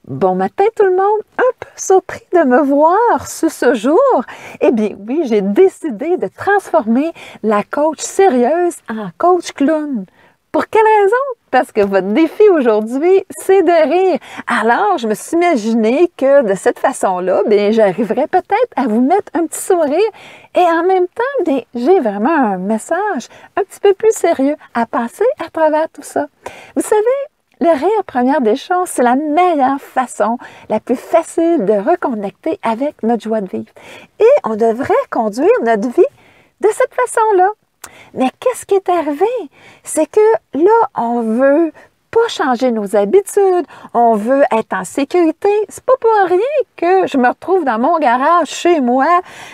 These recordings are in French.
Bon matin tout le monde, un peu surpris de me voir ce jour. Eh bien oui, j'ai décidé de transformer la coach sérieuse en coach clown. Pour quelle raison? Parce que votre défi aujourd'hui, c'est de rire. Alors, je me suis imaginé que de cette façon-là, bien, j'arriverais peut-être à vous mettre un petit sourire et en même temps, bien, j'ai vraiment un message un petit peu plus sérieux à passer à travers tout ça. Vous savez, le rire, première des choses, c'est la meilleure façon, la plus facile de reconnecter avec notre joie de vivre. Et on devrait conduire notre vie de cette façon-là. Mais qu'est-ce qui est arrivé? C'est que là, on veut pas changer nos habitudes, on veut être en sécurité. C'est pas pour rien que je me retrouve dans mon garage chez moi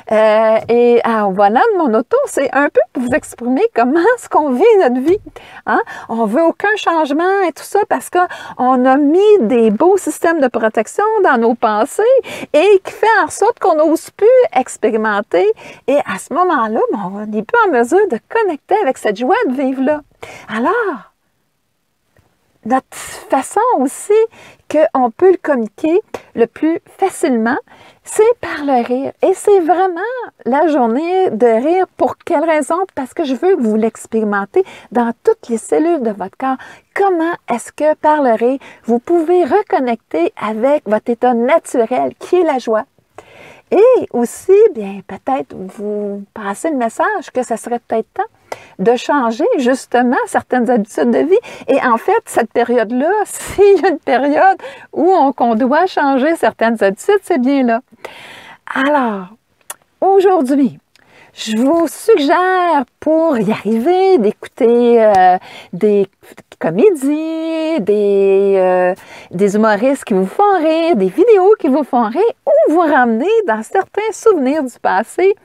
et en volant de mon auto, c'est un peu pour vous exprimer comment est-ce qu'on vit notre vie. Hein? On veut aucun changement et tout ça parce qu'on a mis des beaux systèmes de protection dans nos pensées et qui fait en sorte qu'on n'ose plus expérimenter. Et à ce moment-là, on n'est plus en mesure de connecter avec cette joie de vivre-là. Alors, notre façon aussi qu'on peut le communiquer le plus facilement, c'est par le rire. Et c'est vraiment la journée de rire. Pour quelle raison? Parce que je veux que vous l'expérimentez dans toutes les cellules de votre corps. Comment est-ce que par le rire, vous pouvez reconnecter avec votre état naturel qui est la joie? Et aussi, bien, peut-être vous passez le message que ça serait peut-être temps de changer justement certaines habitudes de vie. Et en fait, cette période-là, s'il y a une période où on doit changer certaines habitudes, c'est bien là. Alors, aujourd'hui, je vous suggère pour y arriver d'écouter des comédies, des humoristes qui vous font rire, des vidéos qui vous font rire ou vous ramener dans certains souvenirs du passé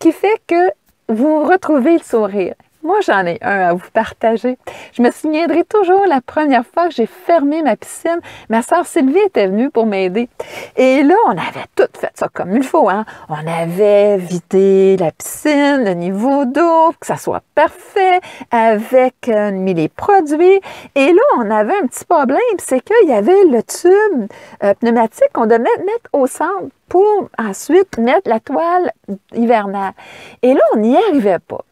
qui fait que vous retrouvez le sourire. Moi, j'en ai un à vous partager. Je me souviendrai toujours la première fois que j'ai fermé ma piscine. Ma sœur Sylvie était venue pour m'aider. Et là, on avait tout fait ça comme il faut. Hein? On avait vidé la piscine, le niveau d'eau, que ça soit parfait, avec mis les produits. Et là, on avait un petit problème, c'est qu'il y avait le tube pneumatique qu'on devait mettre au centre pour ensuite mettre la toile hivernale. Et là, on n'y arrivait pas.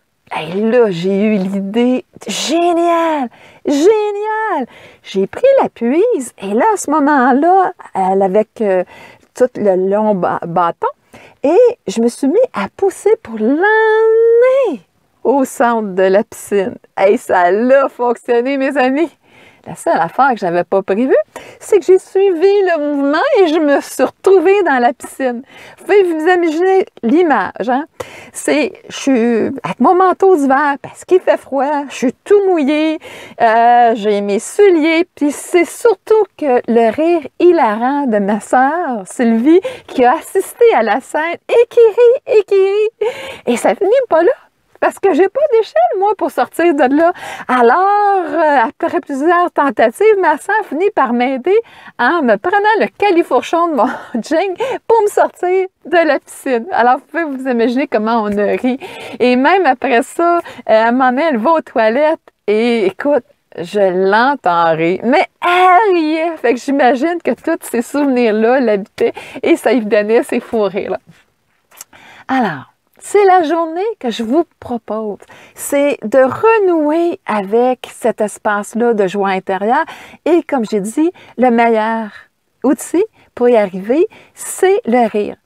Et là, j'ai eu l'idée géniale, géniale. J'ai pris la puise et là, à ce moment-là, avec tout le long bâton, et je me suis mis à pousser pour l'emmener au centre de la piscine. Et ça a fonctionné, mes amis. La seule affaire que je n'avais pas prévue, c'est que j'ai suivi le mouvement et je me suis retrouvée dans la piscine. Vous pouvez vous imaginer l'image. Hein? Je suis avec mon manteau d'hiver parce qu'il fait froid, je suis tout mouillée, j'ai mes souliers, puis c'est surtout que le rire hilarant de ma sœur Sylvie qui a assisté à la scène et qui rit et qui rit. Et ça finit pas là. Parce que j'ai pas d'échelle, moi, pour sortir de là. Alors, après plusieurs tentatives, ma sœur finit par m'aider en me prenant le califourchon de mon jean pour me sortir de la piscine. Alors, vous pouvez vous imaginer comment on a ri. Et même après ça, à un moment donné, elle va aux toilettes et écoute, je l'entends rire. Mais elle riait. Fait que j'imagine que tous ces souvenirs-là l'habitaient et ça lui donnait ces fous rires-là. Alors, c'est la journée que je vous propose. C'est de renouer avec cet espace-là de joie intérieure. Et comme j'ai dit, le meilleur outil pour y arriver, c'est le rire.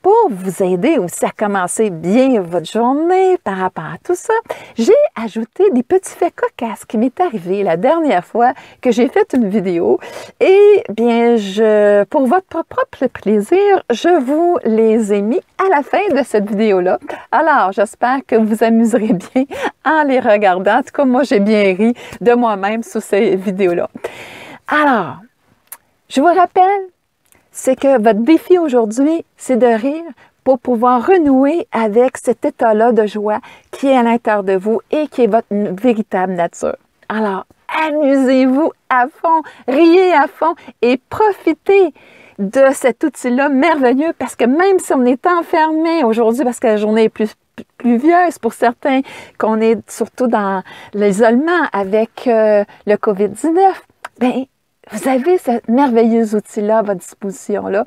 Pour vous aider aussi à commencer bien votre journée par rapport à tout ça, j'ai ajouté des petits faits cocasses qui m'est arrivé la dernière fois que j'ai fait une vidéo. Et bien, pour votre propre plaisir, je vous les ai mis à la fin de cette vidéo-là. Alors, j'espère que vous amuserez bien en les regardant. En tout cas, moi, j'ai bien ri de moi-même sur ces vidéos-là. Alors, je vous rappelle, c'est que votre défi aujourd'hui, c'est de rire pour pouvoir renouer avec cet état-là de joie qui est à l'intérieur de vous et qui est votre véritable nature. Alors, amusez-vous à fond, riez à fond et profitez de cet outil-là merveilleux parce que même si on est enfermé aujourd'hui parce que la journée est plus pluvieuse pour certains, qu'on est surtout dans l'isolement avec le COVID-19, bien, Vous avez ce merveilleux outil-là à votre disposition-là.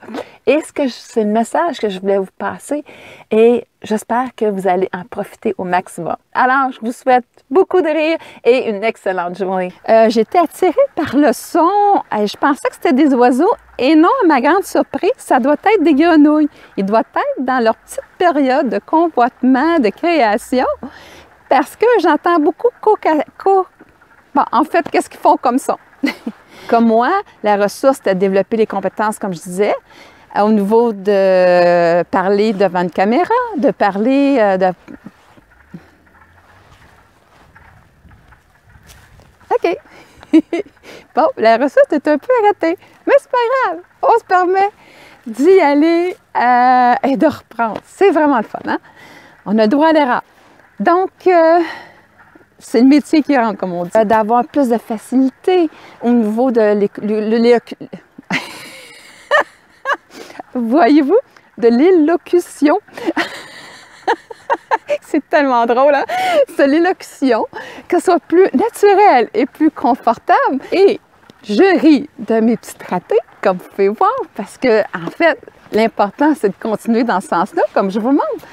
Et c'est le message que je voulais vous passer. Et j'espère que vous allez en profiter au maximum. Alors, je vous souhaite beaucoup de rire et une excellente journée. J'étais attirée par le son. Je pensais que c'était des oiseaux. Et non, à ma grande surprise, ça doit être des grenouilles. Ils doivent être dans leur petite période de convoitement, de création. Parce que j'entends beaucoup Bon, en fait, qu'est-ce qu'ils font comme son? Comme moi, la ressource, c'est de développer les compétences, comme je disais, au niveau de parler devant une caméra, de parler OK. Bon, la ressource est un peu arrêtée, mais c'est pas grave. On se permet d'y aller et de reprendre. C'est vraiment le fun, hein? On a le droit à l'erreur. Donc, c'est le métier qui rentre, comme on dit. D'avoir plus de facilité au niveau de voyez-vous, de l'élocution. C'est tellement drôle, hein? C'est l'élocution, que ce soit plus naturel et plus confortable. Et je ris de mes petits ratés, comme vous pouvez voir, parce que, en fait, l'important, c'est de continuer dans ce sens-là, comme je vous montre.